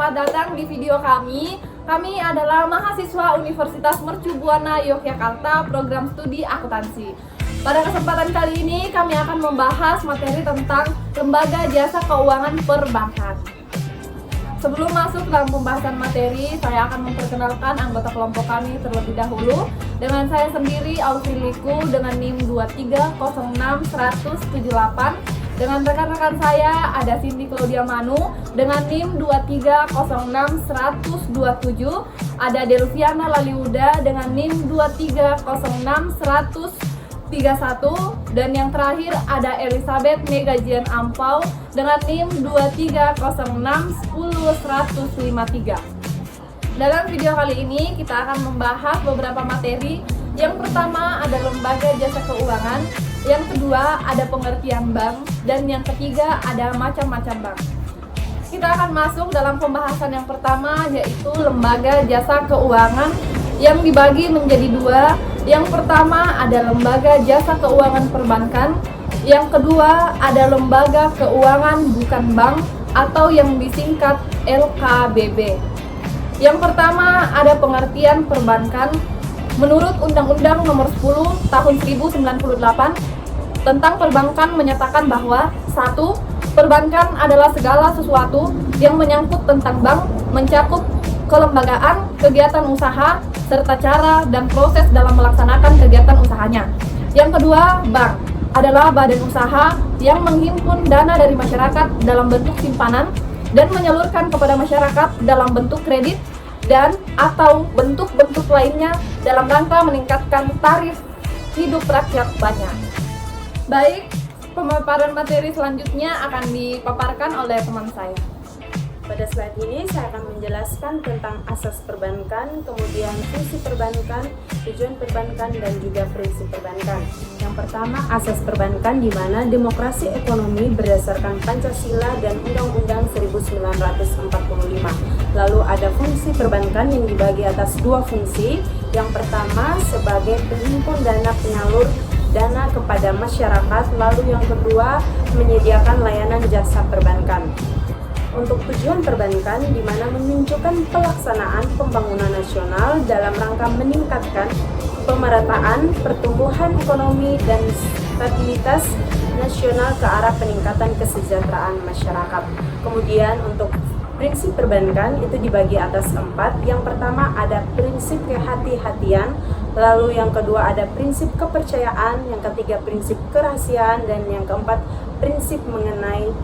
selamat datang di video kami. Kami adalah mahasiswa Universitas Mercu Buana Yogyakarta, program studi akuntansi. Pada kesempatan kali ini kami akan membahas materi tentang lembaga jasa keuangan perbankan. Sebelum masuk dalam pembahasan materi, saya akan memperkenalkan anggota kelompok kami terlebih dahulu. Dengan saya sendiri, Alfiliku, dengan NIM 2306178. Dengan rekan-rekan saya ada Cindy Claudia Manu dengan NIM 2306127, ada Delviana Laliuda dengan NIM 2306131, dan yang terakhir ada Elizabeth Megajian Ampau dengan NIM 230610153. Dalam video kali ini kita akan membahas beberapa materi. Yang pertama ada lembaga jasa keuangan, yang kedua ada pengertian bank, dan yang ketiga ada macam-macam bank. Kita akan masuk dalam pembahasan yang pertama, yaitu lembaga jasa keuangan yang dibagi menjadi dua. Yang pertama ada lembaga jasa keuangan perbankan, yang kedua ada lembaga keuangan bukan bank atau yang disingkat LKBB. Yang pertama ada pengertian perbankan. Menurut Undang-Undang Nomor 10 Tahun 1098 tentang perbankan menyatakan bahwa 1. Perbankan adalah segala sesuatu yang menyangkut tentang bank, mencakup kelembagaan, kegiatan usaha, serta cara dan proses dalam melaksanakan kegiatan usahanya. Yang kedua, bank adalah badan usaha yang menghimpun dana dari masyarakat dalam bentuk simpanan dan menyalurkan kepada masyarakat dalam bentuk kredit dan atau bentuk-bentuk lainnya dalam rangka meningkatkan taraf hidup rakyat banyak. Baik, pemaparan materi selanjutnya akan dipaparkan oleh teman saya. Pada slide ini saya akan menjelaskan tentang asas perbankan, kemudian fungsi perbankan, tujuan perbankan, dan juga prinsip perbankan. Yang pertama, asas perbankan, di mana demokrasi ekonomi berdasarkan Pancasila dan Undang-Undang 1945. Lalu ada fungsi perbankan yang dibagi atas dua fungsi. Yang pertama sebagai penghimpun dana penyalur dana kepada masyarakat, lalu yang kedua menyediakan layanan jasa perbankan. Untuk tujuan perbankan, di mana menunjukkan pelaksanaan pembangunan nasional dalam rangka meningkatkan pemerataan, pertumbuhan ekonomi, dan stabilitas nasional ke arah peningkatan kesejahteraan masyarakat. Kemudian untuk prinsip perbankan itu dibagi atas 4. Yang pertama ada prinsip kehati-hatian, lalu yang kedua ada prinsip kepercayaan, yang ketiga prinsip kerahasiaan, dan yang keempat prinsip mengenai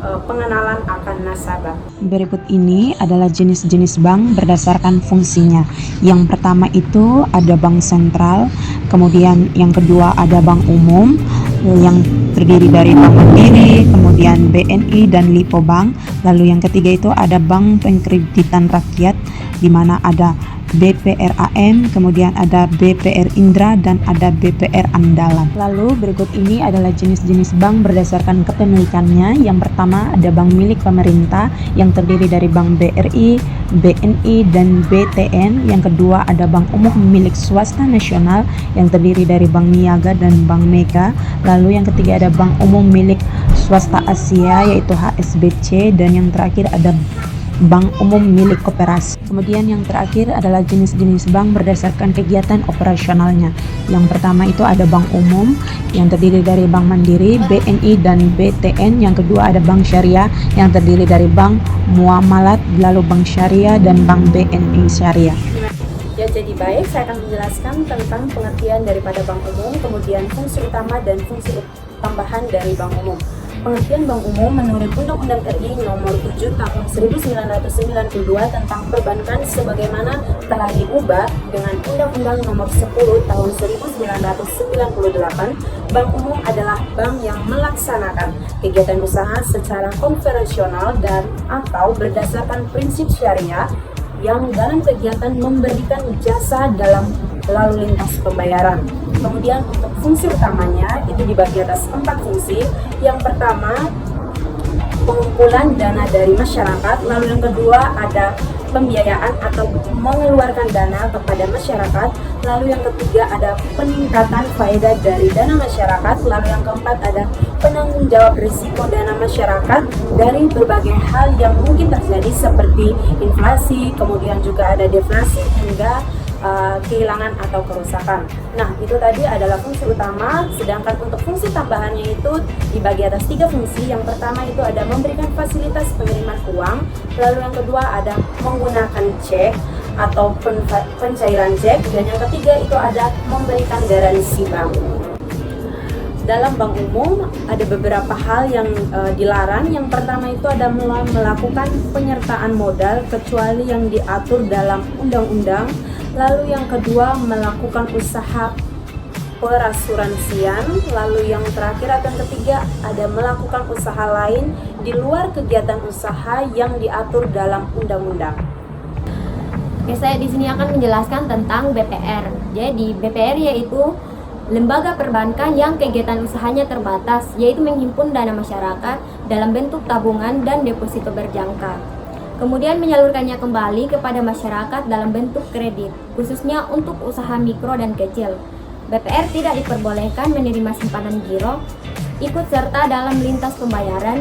pengenalan akan nasabah. Berikut ini adalah jenis-jenis bank berdasarkan fungsinya. Yang pertama itu ada bank sentral, kemudian yang kedua ada bank umum yang terdiri dari Bank Mandiri, kemudian BNI dan Lipo Bank. Lalu yang ketiga itu ada bank pengkreditan rakyat, di mana ada BPRAM, kemudian ada BPR Indra, dan ada BPR Andalan. Lalu berikut ini adalah jenis-jenis bank berdasarkan kepemilikannya. Yang pertama ada bank milik pemerintah yang terdiri dari Bank BRI, BNI, dan BTN. Yang kedua ada bank umum milik swasta nasional yang terdiri dari Bank Niaga dan Bank Mega. Lalu yang ketiga ada bank umum milik swasta Asia yaitu HSBC, dan yang terakhir ada bank umum milik koperasi. Kemudian yang terakhir adalah jenis-jenis bank berdasarkan kegiatan operasionalnya. Yang pertama itu ada bank umum yang terdiri dari Bank Mandiri, BNI, dan BTN. Yang kedua ada bank syariah yang terdiri dari Bank Muamalat, lalu Bank Syariah, dan Bank BNI Syariah. Ya, jadi baik, saya akan menjelaskan tentang pengertian daripada bank umum, kemudian fungsi utama dan fungsi tambahan dari bank umum. Pengertian bank umum menurut Undang-Undang RI Nomor 7 Tahun 1992 tentang perbankan sebagaimana telah diubah dengan Undang-Undang Nomor 10 Tahun 1998, bank umum adalah bank yang melaksanakan kegiatan usaha secara konvensional dan atau berdasarkan prinsip syariah yang dalam kegiatan memberikan jasa dalam lalu lintas pembayaran. Kemudian untuk fungsi utamanya itu dibagi atas 4 fungsi. Yang pertama pengumpulan dana dari masyarakat, lalu yang kedua ada pembiayaan atau mengeluarkan dana kepada masyarakat. Lalu yang ketiga ada peningkatan faedah dari dana masyarakat. Lalu yang keempat ada penanggung jawab risiko dana masyarakat dari berbagai hal yang mungkin terjadi seperti inflasi, kemudian juga ada deflasi hingga kehilangan atau kerusakan. Nah, itu tadi adalah fungsi utama, sedangkan untuk fungsi tambahannya itu dibagi atas 3 fungsi. Yang pertama itu ada memberikan fasilitas pengiriman uang, lalu yang kedua ada menggunakan cek atau pencairan cek, dan yang ketiga itu ada memberikan garansi bank. Dalam bank umum ada beberapa hal yang dilarang. Yang pertama itu ada melakukan penyertaan modal kecuali yang diatur dalam undang-undang. Lalu yang kedua melakukan usaha perasuransian. Lalu yang terakhir atau yang ketiga ada melakukan usaha lain di luar kegiatan usaha yang diatur dalam undang-undang. Oke, saya di sini akan menjelaskan tentang BPR. Jadi BPR yaitu lembaga perbankan yang kegiatan usahanya terbatas, yaitu menghimpun dana masyarakat dalam bentuk tabungan dan deposito berjangka, kemudian menyalurkannya kembali kepada masyarakat dalam bentuk kredit, khususnya untuk usaha mikro dan kecil. BPR tidak diperbolehkan menerima simpanan giro, ikut serta dalam lintas pembayaran,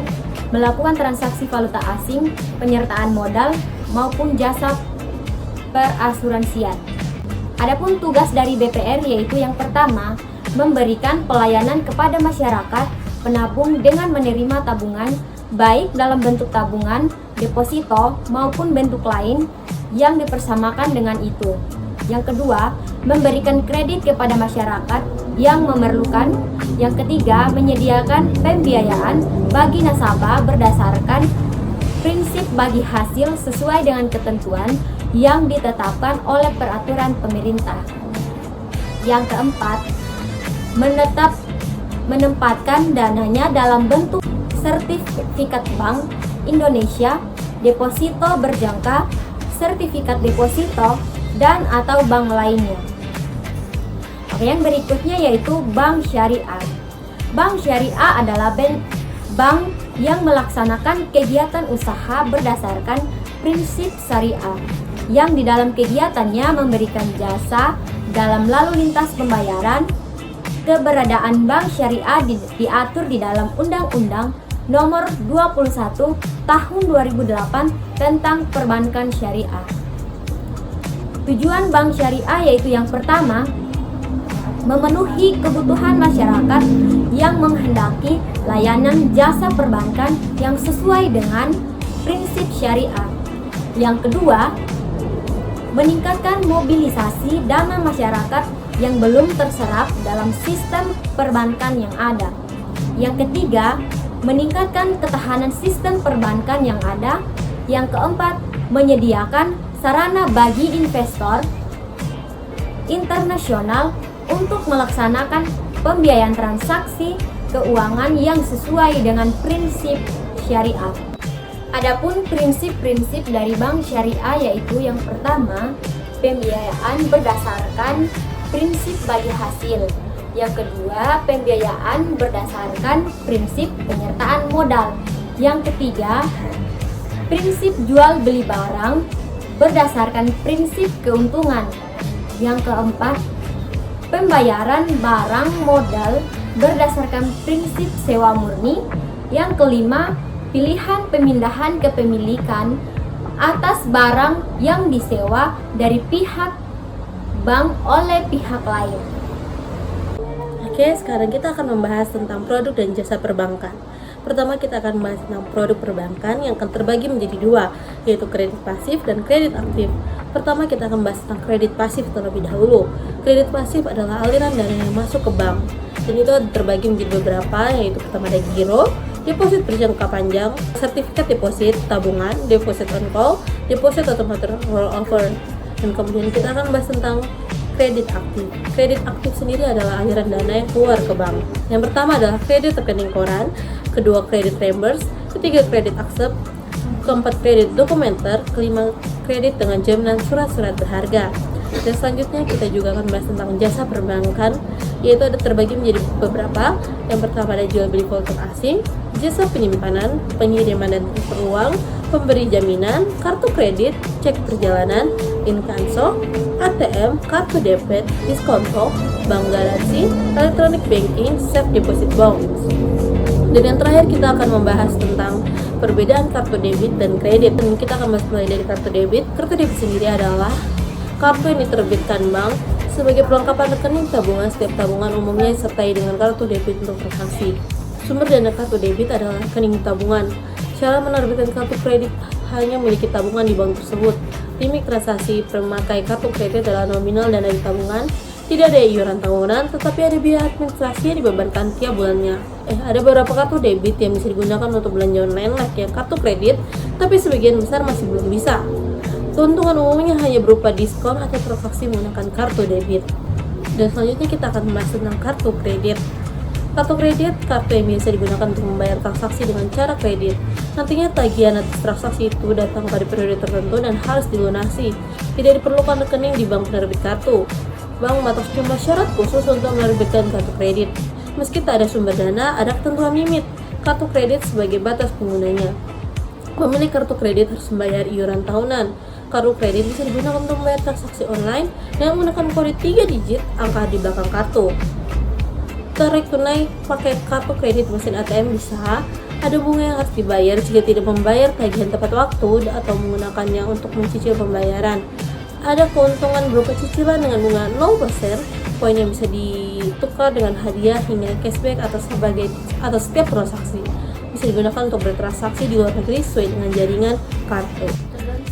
melakukan transaksi valuta asing, penyertaan modal, maupun jasa perasuransian. Adapun tugas dari BPR yaitu yang pertama, memberikan pelayanan kepada masyarakat penabung dengan menerima tabungan, baik dalam bentuk tabungan, deposito, maupun bentuk lain yang dipersamakan dengan itu. Yang kedua, memberikan kredit kepada masyarakat yang memerlukan. Yang ketiga, menyediakan pembiayaan bagi nasabah berdasarkan prinsip bagi hasil sesuai dengan ketentuan yang ditetapkan oleh peraturan pemerintah. Yang keempat, menempatkan dananya dalam bentuk sertifikat Bank Indonesia, deposito berjangka, sertifikat deposito, dan atau bank lainnya. Oke, yang berikutnya yaitu bank syariah. Bank syariah adalah bank yang melaksanakan kegiatan usaha berdasarkan prinsip syariah, yang di dalam kegiatannya memberikan jasa dalam lalu lintas pembayaran. Keberadaan bank syariah diatur di dalam Undang-Undang Nomor 21 Tahun 2008 tentang Perbankan Syariah. Tujuan bank syariah yaitu yang pertama, memenuhi kebutuhan masyarakat yang menghendaki layanan jasa perbankan yang sesuai dengan prinsip syariah. Yang kedua, meningkatkan mobilisasi dana masyarakat yang belum terserap dalam sistem perbankan yang ada. Yang ketiga, meningkatkan ketahanan sistem perbankan yang ada. Yang keempat, menyediakan sarana bagi investor internasional untuk melaksanakan pembiayaan transaksi keuangan yang sesuai dengan prinsip syariah. Adapun prinsip-prinsip dari bank syariah yaitu yang pertama, pembiayaan berdasarkan prinsip bagi hasil. Yang kedua, pembiayaan berdasarkan prinsip penyertaan modal. Yang ketiga, prinsip jual beli barang berdasarkan prinsip keuntungan. Yang keempat, pembayaran barang modal berdasarkan prinsip sewa murni. Yang kelima, pilihan pemindahan kepemilikan atas barang yang disewa dari pihak bank oleh pihak lain. Oke, sekarang kita akan membahas tentang produk dan jasa perbankan. Pertama, kita akan membahas tentang produk perbankan yang akan terbagi menjadi dua, yaitu kredit pasif dan kredit aktif. Pertama, kita akan membahas tentang kredit pasif terlebih dahulu. Kredit pasif adalah aliran dana yang masuk ke bank, dan itu terbagi menjadi beberapa, yaitu pertama ada giro, deposit berjangka panjang, sertifikat deposit, tabungan, deposit on call, deposit otomatis rollover. Dan kemudian kita akan bahas tentang kredit aktif. Kredit aktif sendiri adalah aliran dana yang keluar ke bank. Yang pertama adalah kredit rekening koran, kedua kredit reimburse, ketiga kredit accept, keempat kredit dokumenter, kelima kredit dengan jaminan surat-surat berharga. Dan selanjutnya kita juga akan bahas tentang jasa perbankan, yaitu ada terbagi menjadi beberapa. Yang pertama ada jual beli valuta asing, jasa penyimpanan, pengiriman dan transfer uang, pemberi jaminan, kartu kredit, cek perjalanan, inkanso, ATM, kartu debit, diskonto, bank garansi, electronic banking, safe deposit bonds. Dan yang terakhir kita akan membahas tentang perbedaan kartu debit dan kredit. Dan kita akan mulai dari kartu debit. Kartu debit sendiri adalah kartu yang diterbitkan bank sebagai perlengkapan rekening tabungan. Setiap tabungan umumnya disertai dengan kartu debit untuk transaksi. Sumber dana kartu debit adalah rekening tabungan. Cara menerbitkan kartu kredit hanya memiliki tabungan di bank tersebut. Limit transaksi pemakai kartu kredit adalah nominal dana di tabungan. Tidak ada iuran tahunan, tetapi ada biaya administrasi yang dibebankan tiap bulannya. Ada beberapa kartu debit yang bisa digunakan untuk belanja online layaknya kartu kredit, tapi sebagian besar masih belum bisa. Keuntungan umumnya hanya berupa diskon atau transaksi menggunakan kartu debit. Dan selanjutnya kita akan membahas tentang kartu kredit. Kartu kredit, kartu yang biasa digunakan untuk membayar transaksi dengan cara kredit. Nantinya tagihan atas transaksi itu datang pada periode tertentu dan harus dilunasi. Tidak diperlukan rekening di bank penerbit kartu. Bank mematok sejumlah syarat khusus untuk menerbitkan kartu kredit. Meski tak ada sumber dana, ada ketentuan limit kartu kredit sebagai batas penggunanya. Pemilik kartu kredit harus membayar iuran tahunan. Kartu kredit bisa digunakan untuk membayar transaksi online dengan menggunakan kode 3 digit angka di belakang kartu. Tarik tunai pakai kartu kredit mesin ATM bisa. Ada bunga yang harus dibayar jika tidak membayar tagihan tepat waktu atau menggunakannya untuk mencicil pembayaran. Ada keuntungan berupa cicilan dengan bunga 0%, poin yang bisa ditukar dengan hadiah hingga cashback atau setiap transaksi. Bisa digunakan untuk bertransaksi di luar negeri sesuai dengan jaringan kartu.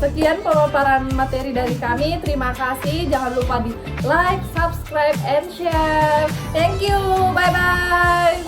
Sekian pemaparan materi dari kami. Terima kasih. Jangan lupa di like, subscribe, and share. Thank you. Bye-bye.